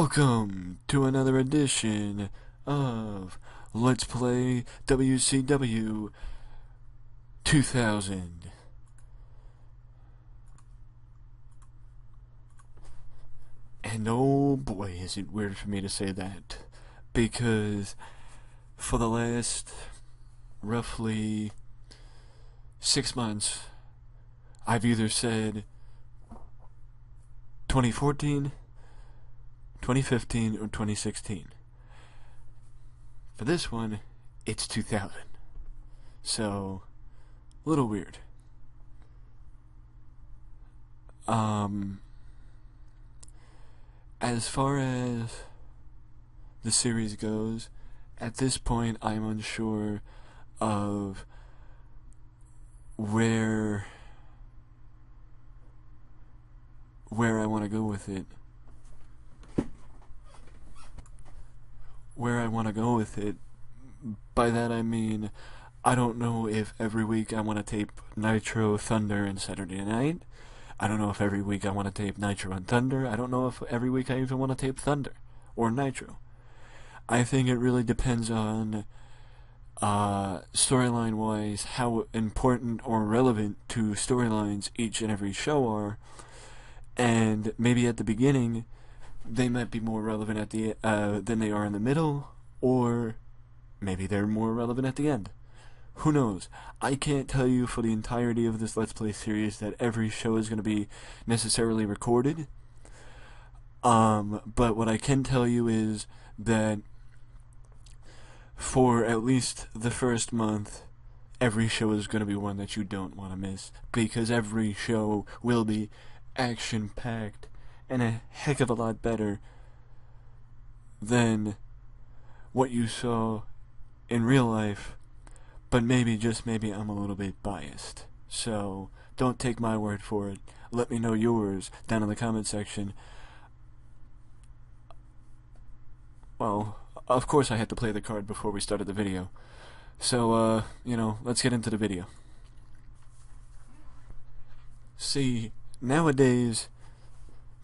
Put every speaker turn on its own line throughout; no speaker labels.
Welcome to another edition of Let's Play WCW 2000. And oh boy, is it weird for me to say that, because for the last roughly 6 months, I've either said 2014, 2015, or 2016. For this one, it's 2000. So, a little weird. As far as the series goes, at this point I'm unsure of where I want to go with it. By that I mean, I don't know if every week I want to tape Nitro, Thunder, and Saturday Night. I don't know if every week I want to tape Nitro and Thunder. I don't know if every week I even want to tape Thunder or Nitro. I think it really depends on storyline-wise how important or relevant to storylines each and every show are, and maybe at the beginning they might be more relevant at the than they are in the middle, or maybe they're more relevant at the end. Who knows? I can't tell you for the entirety of this Let's Play series that every show is going to be necessarily recorded. But what I can tell you is that for at least the first month, every show is going to be one that you don't want to miss, because every show will be action-packed and a heck of a lot better than what you saw in real life. But maybe, just maybe, I'm a little bit biased. So, don't take my word for it. Let me know yours down in the comment section. Well, of course I had to play the card before we started the video. So, let's get into the video. See, nowadays,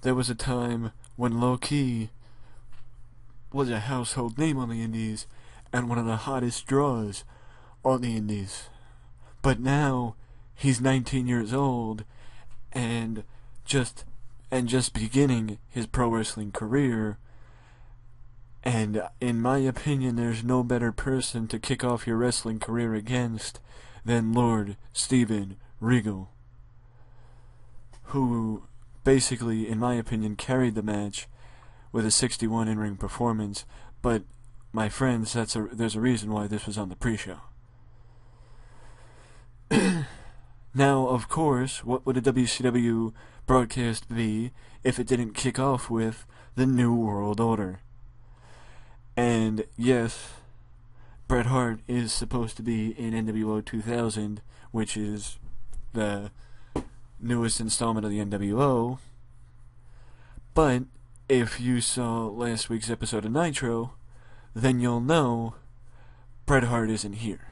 there was a time when Low Key was a household name on the indies and one of the hottest draws on the indies. But now he's 19 years old and just beginning his pro wrestling career, and in my opinion there's no better person to kick off your wrestling career against than Lord Steven Regal, who basically, in my opinion, carried the match with a 61 in-ring performance. But my friends, there's a reason why this was on the pre-show. Now, of course, what would a WCW broadcast be if it didn't kick off with the New World Order? And yes, Bret Hart is supposed to be in NWO 2000, which is the newest installment of the NWO. But if you saw last week's episode of Nitro, then you'll know Bret Hart isn't here,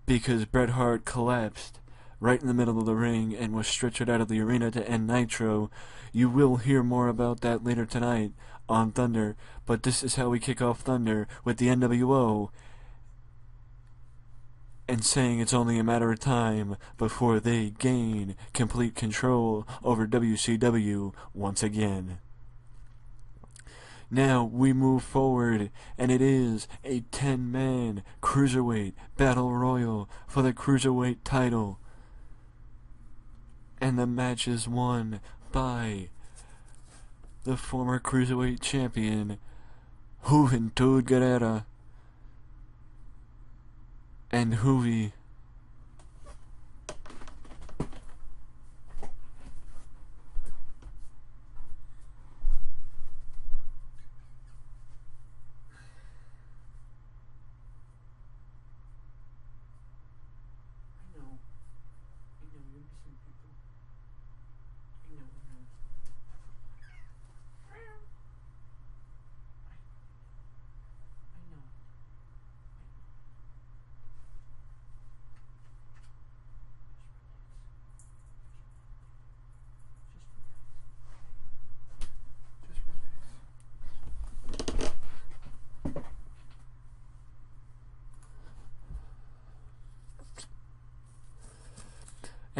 because Bret Hart collapsed right in the middle of the ring and was stretchered out of the arena to end Nitro. You will hear more about that later tonight on Thunder, but this is how we kick off Thunder, with the NWO, and saying it's only a matter of time before they gain complete control over WCW once again. Now we move forward, and it is a 10-man Cruiserweight Battle Royal for the Cruiserweight title. And the match is won by the former Cruiserweight champion, Juventud Guerrera, and Juvi.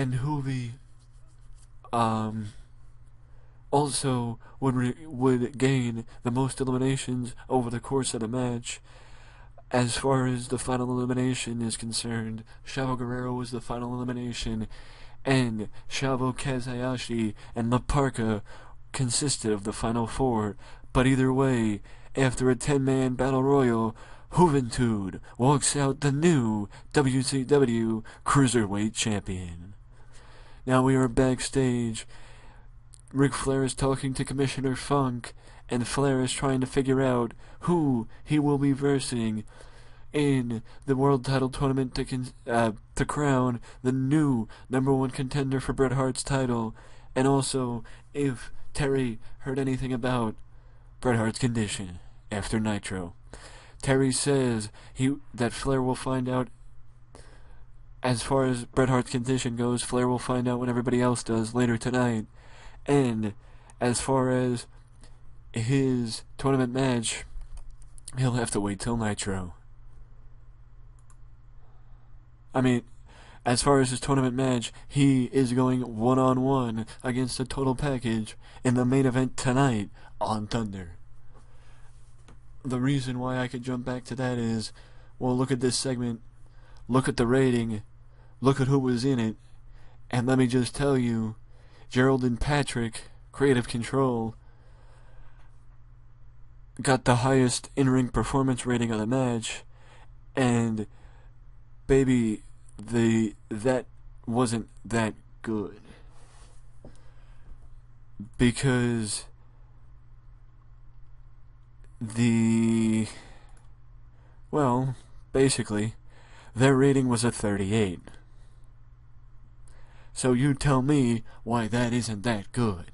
and Hoovy also would gain the most eliminations over the course of the match. As far as the final elimination is concerned, Chavo Guerrero was the final elimination, and Chavo Kazayashi and La Parka consisted of the final four. But either way, after a 10-man battle royal, Juventud walks out the new WCW Cruiserweight Champion. Now we are backstage. Ric Flair is talking to Commissioner Funk, and Flair is trying to figure out who he will be versing in the World Title Tournament to crown the new #1 contender for Bret Hart's title, and also if Terry heard anything about Bret Hart's condition after Nitro. Terry says that Flair will find out. As far as Bret Hart's condition goes, Flair will find out when everybody else does later tonight. And as far as his tournament match, he'll have to wait till Nitro. As far as his tournament match, he is going one-on-one against the Total Package in the main event tonight on Thunder. The reason why I could jump back to that is, well, look at this segment, look at the rating, look at who was in it, and let me just tell you, Gerald and Patrick, Creative Control, got the highest in-ring performance rating of the match, and baby, that wasn't that good. Because basically, their rating was a 38. So you tell me why that isn't that good.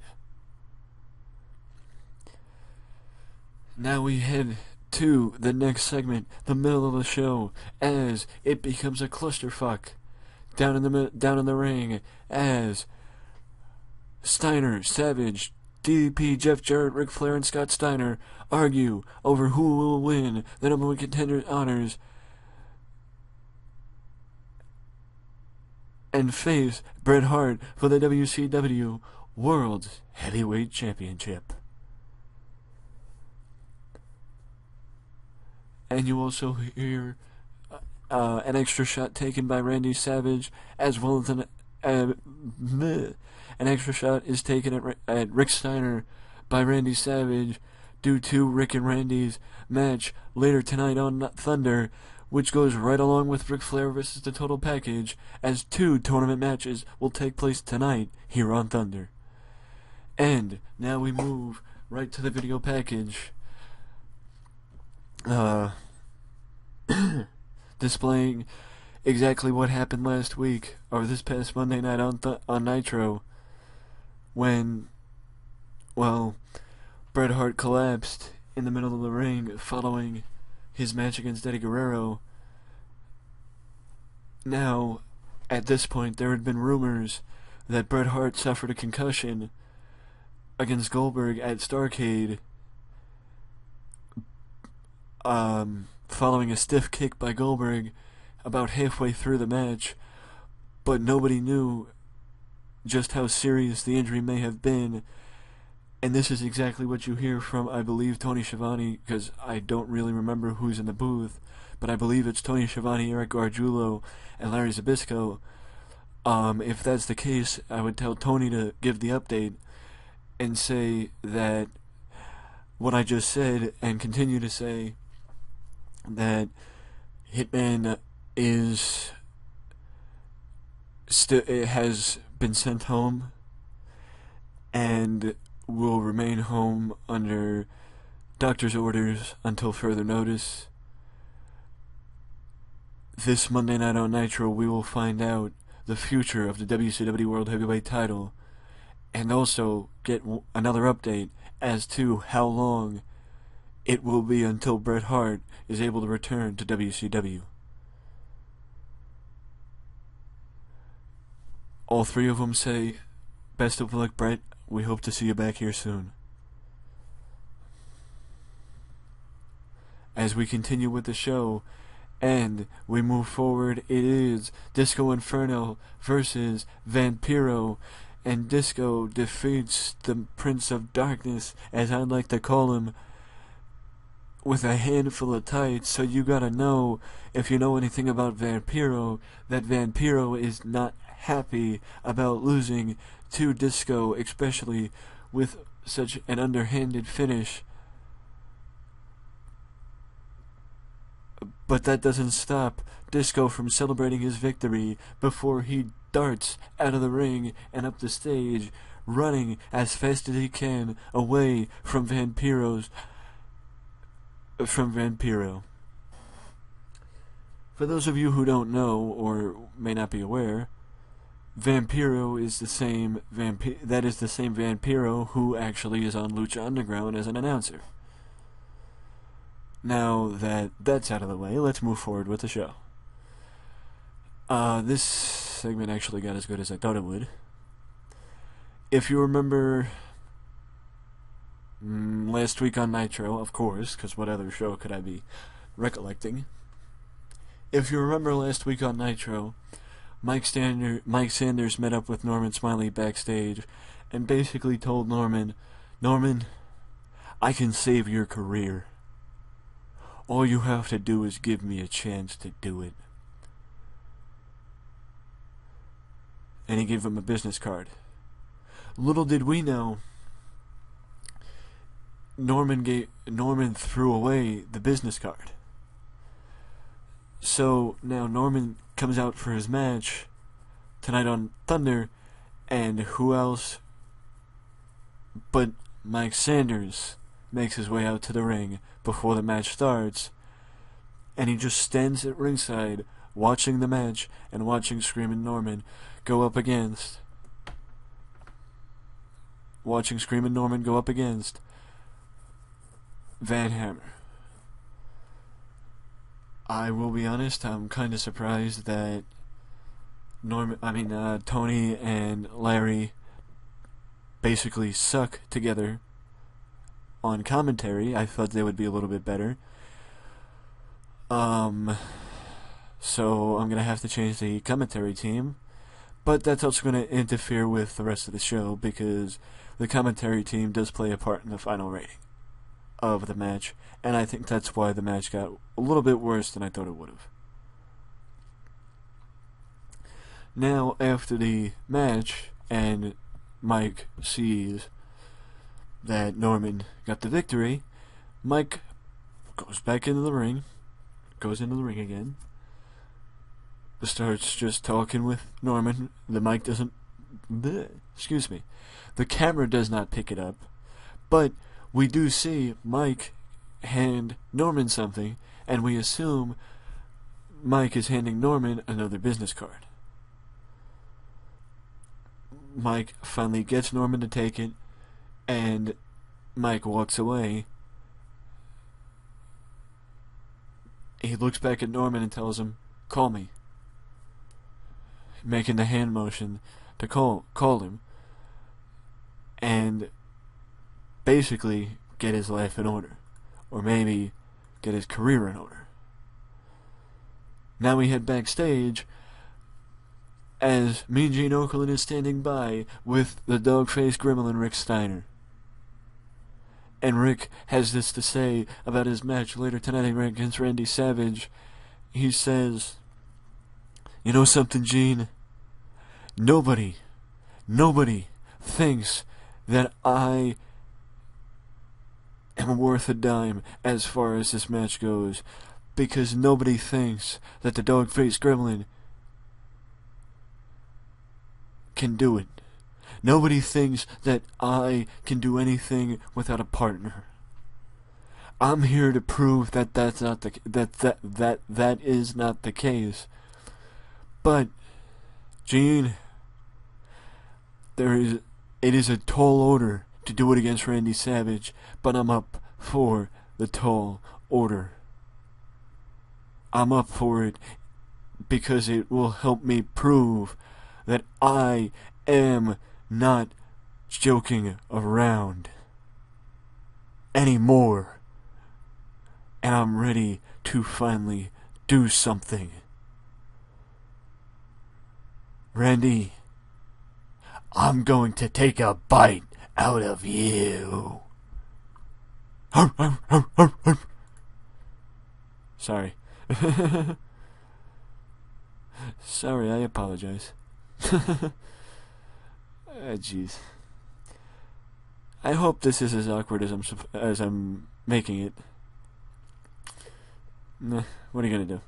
Now we head to the next segment, the middle of the show, as it becomes a clusterfuck down in the ring, as Steiner, Savage, DDP, Jeff Jarrett, Ric Flair, and Scott Steiner argue over who will win the #1 contender honors and face Bret Hart for the WCW World Heavyweight Championship. And you also hear an extra shot taken by Randy Savage, as well as an extra shot is taken at Rick Steiner by Randy Savage due to Rick and Randy's match later tonight on Thunder, which goes right along with Ric Flair versus the Total Package, as 2 tournament matches will take place tonight here on Thunder. And now we move right to the video package, displaying exactly what happened last week, or this past Monday night on Nitro, when, Bret Hart collapsed in the middle of the ring following his match against Eddie Guerrero. Now, at this point, there had been rumors that Bret Hart suffered a concussion against Goldberg at Starrcade, following a stiff kick by Goldberg about halfway through the match, but nobody knew just how serious the injury may have been. And this is exactly what you hear from, I believe, Tony Schiavone, because I don't really remember who's in the booth, but I believe it's Tony Schiavone, Eric Gargiulo, and Larry Zbyszko. If that's the case, I would tell Tony to give the update and say that what I just said, and continue to say that Hitman has been sent home and will remain home under doctor's orders until further notice. This Monday night on Nitro, we will find out the future of the WCW World Heavyweight title, and also get another update as to how long it will be until Bret Hart is able to return to WCW. All 3 of them say, "Best of luck, Bret. We hope to see you back here soon." As we continue with the show, And we move forward. It is Disco Inferno versus Vampiro. And Disco defeats the Prince of Darkness, as I like to call him, with a handful of tights. So you gotta know, if you know anything about Vampiro, that Vampiro is not happy about losing to Disco, especially with such an underhanded finish. But that doesn't stop Disco from celebrating his victory before he darts out of the ring and up the stage, running as fast as he can away from Vampiro. For those of you who don't know or may not be aware, Vampiro is the same Vampiro who actually is on Lucha Underground as an announcer. Now that that's out of the way, let's move forward with the show. This segment actually got as good as I thought it would. If you remember last week on Nitro, of course, because what other show could I be recollecting? If you remember last week on Nitro, Mike Sanders met up with Norman Smiley backstage and basically told Norman, I can save your career. All you have to do is give me a chance to do it. And he gave him a business card. Little did we know, Norman threw away the business card. So now Norman comes out for his match tonight on Thunder, and who else but Mike Sanders makes his way out to the ring before the match starts, and he just stands at ringside watching the match and watching Screamin' Norman go up against Van Hammer. I will be honest, I'm kind of surprised that Tony and Larry basically suck together on commentary. I thought they would be a little bit better. So I'm gonna have to change the commentary team, but that's also gonna interfere with the rest of the show because the commentary team does play a part in the final rating of the match, and I think that's why the match got a little bit worse than I thought it would have. Now, after the match, and Mike sees that Norman got the victory, Mike goes into the ring again, starts just talking with Norman. The camera does not pick it up, but we do see Mike hand Norman something, and we assume Mike is handing Norman another business card. Mike finally gets Norman to take it, and Mike walks away. He looks back at Norman and tells him, "Call me," making the hand motion to call him, and basically get his life in order, or maybe get his career in order. Now we head backstage as Mean Gene Okerlund is standing by with the dog-faced gremlin Rick Steiner. And Rick has this to say about his match later tonight against Randy Savage. He says, "You know something, Gene? Nobody thinks that I am worth a dime as far as this match goes, because nobody thinks that the dog-faced gremlin can do it. Nobody thinks that I can do anything without a partner. I'm here to prove that that is not the case. But, Gene, it is a tall order to do it against Randy Savage, but I'm up for the tall order. I'm up for it because it will help me prove that I am not joking around anymore, and I'm ready to finally do something. Randy, I'm going to take a bite out of you. Sorry. Sorry, I apologize. Jeez. I hope this is as awkward as I'm making it. Nah, what are you gonna do?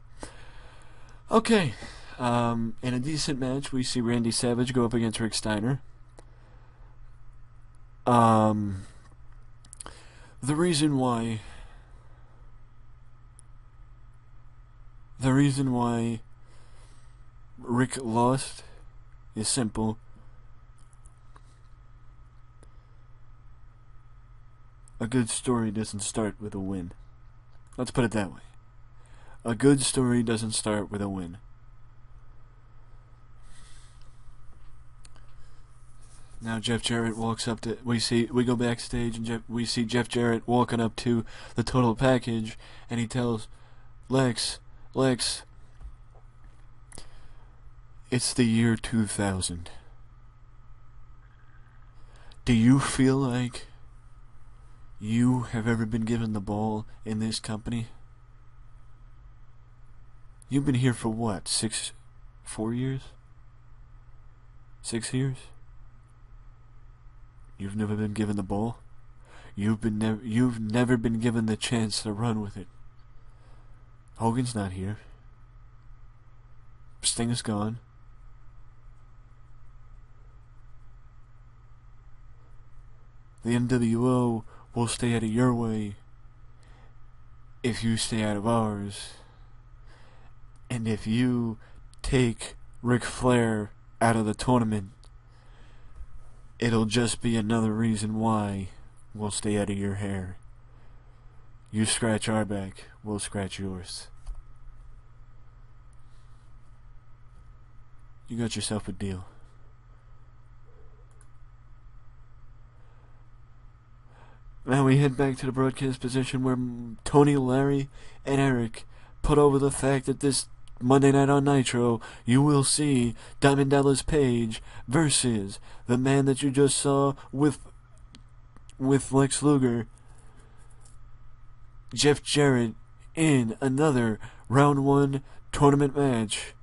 Okay. In a decent match, we see Randy Savage go up against Rick Steiner. The reason why Rick lost is simple. A good story doesn't start with a win. Let's put it that way. A good story doesn't start with a win. Now Jeff Jarrett walks up to... We go backstage and we see Jeff Jarrett walking up to the Total Package, and he tells Lex, it's the year 2000. Do you feel like you have ever been given the ball in this company? You've been here for what, 4 years? 6 years? You've never been given the ball? You've never been given the chance to run with it. Hogan's not here. Sting is gone. The NWO will stay out of your way if you stay out of ours. And if you take Ric Flair out of the tournament, it'll just be another reason why we'll stay out of your hair. You scratch our back, we'll scratch yours. You got yourself a deal. Now we head back to the broadcast position where Tony, Larry, and Eric put over the fact that this Monday night on Nitro, you will see Diamond Dallas Page versus the man that you just saw with Lex Luger, Jeff Jarrett, in another round 1 tournament match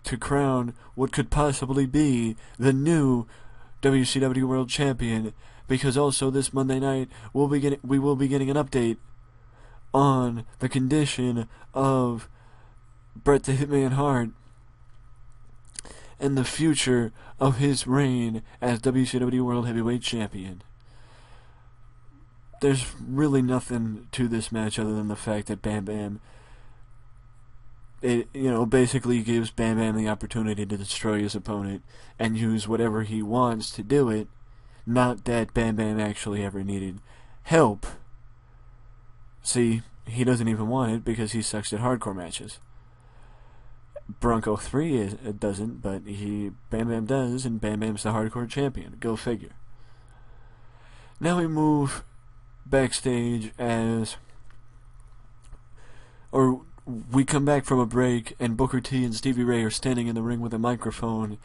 to crown what could possibly be the new WCW World Champion. Because also this Monday night we will be getting an update on the condition of Bret the Hitman Hart and the future of his reign as WCW World Heavyweight Champion. There's really nothing to this match other than the fact that Bam Bam, basically gives Bam Bam the opportunity to destroy his opponent and use whatever he wants to do it. Not that Bam Bam actually ever needed help. See, he doesn't even want it because he sucks at hardcore matches. Bronco 3 doesn't, but Bam Bam does, and Bam Bam's the hardcore champion. Go figure. Now we move backstage we come back from a break, and Booker T and Stevie Ray are standing in the ring with a microphone,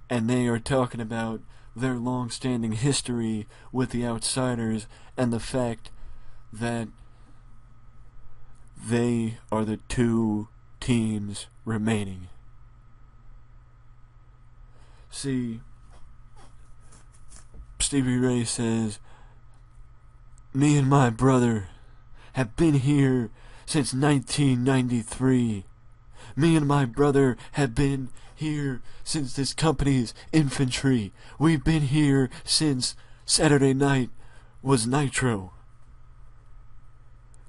and they are talking about their long-standing history with the Outsiders and the fact that they are the 2 teams remaining. See, Stevie Ray says, me and my brother have been here since 1993. Me and my brother have been here since this company's infantry. We've been here since Saturday night was Nitro.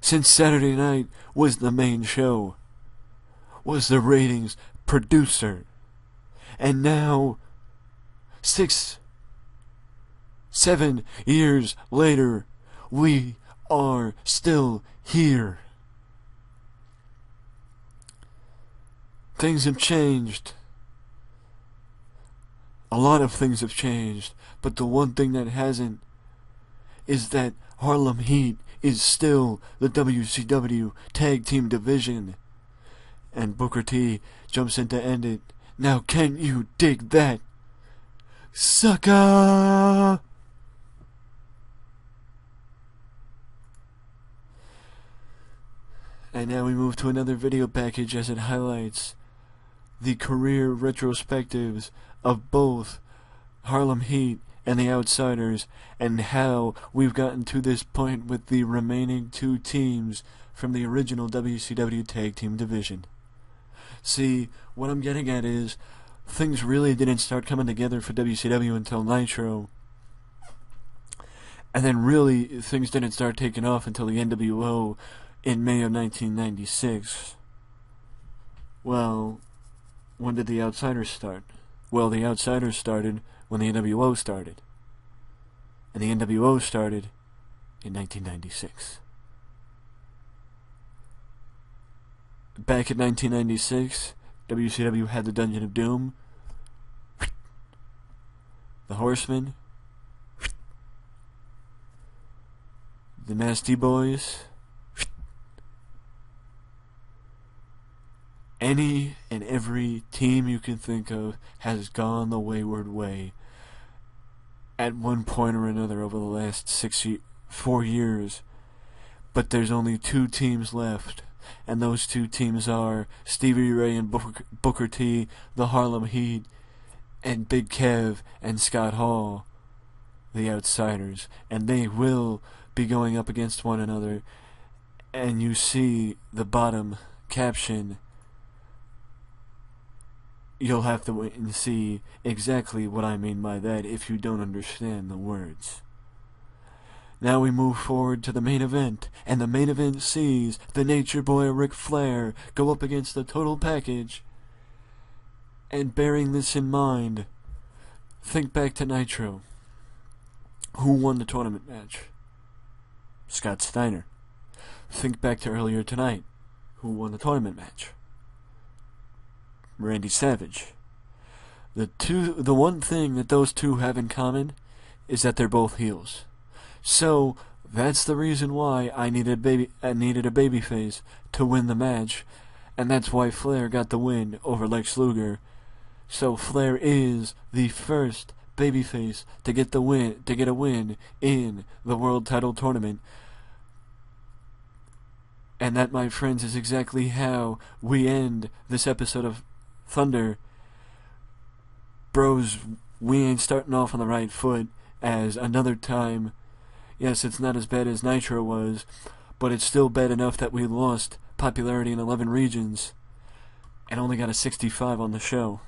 Since Saturday night was the main show. Was the ratings producer. And now, 7 years later, we are still here. Things have changed. A lot of things have changed, but the one thing that hasn't is that Harlem Heat is still the WCW Tag Team Division. and Booker T jumps in to end it. Now can you dig that? Sucker! And now we move to another video package as it highlights the career retrospectives of both Harlem Heat and the Outsiders, and how we've gotten to this point with the remaining two teams from the original WCW Tag Team division. See, what I'm getting at is, things really didn't start coming together for WCW until Nitro, and then really things didn't start taking off until the NWO in May of 1996. Well, when did the Outsiders start? Well, the Outsiders started when the NWO started. And the NWO started in 1996. Back in 1996, WCW had the Dungeon of Doom, the Horsemen, the Nasty Boys, any and every team you can think of has gone the wayward way at one point or another over the last 4 years. But there's only two teams left, and those two teams are Stevie Ray and Booker T, the Harlem Heat, and Big Kev and Scott Hall, the Outsiders. And they will be going up against one another, and you see the bottom caption. You'll have to wait and see exactly what I mean by that if you don't understand the words. Now we move forward to the main event, and the main event sees the Nature Boy Ric Flair go up against the Total Package. And bearing this in mind, think back to Nitro. Who won the tournament match? Scott Steiner. Think back to earlier tonight. Who won the tournament match? Randy Savage. The one thing that those two have in common is that they're both heels. So that's the reason why I needed a babyface to win the match, and that's why Flair got the win over Lex Luger. So Flair is the first babyface to get a win in the World Title Tournament. And that, my friends, is exactly how we end this episode of Thunder. Bros, we ain't starting off on the right foot, as another time, yes, it's not as bad as Nitro was, but it's still bad enough that we lost popularity in 11 regions and only got a 65 on the show.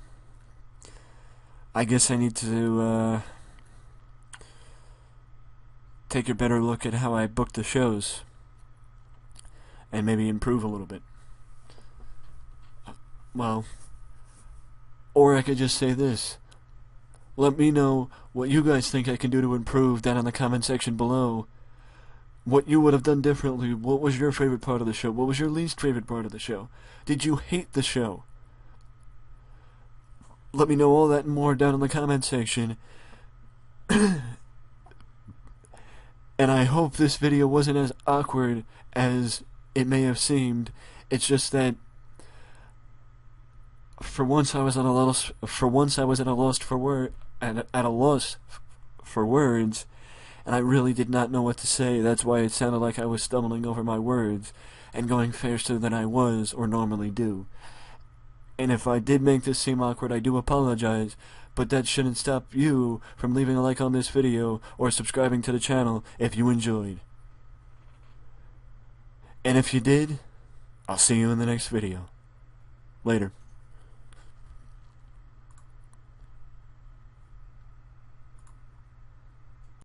I guess I need to take a better look at how I book the shows and maybe improve a little bit. Well, or I could just say this. Let me know what you guys think I can do to improve down in the comment section below. What you would have done differently. What was your favorite part of the show? What was your least favorite part of the show? Did you hate the show? Let me know all that and more down in the comment section. And I hope this video wasn't as awkward as it may have seemed. It's just that for once I was at a loss for words, and I really did not know what to say. That's why it sounded like I was stumbling over my words and going faster than I was or normally do. And if I did make this seem awkward, I do apologize, but that shouldn't stop you from leaving a like on this video or subscribing to the channel if you enjoyed. And if you did, I'll see you in the next video. Later.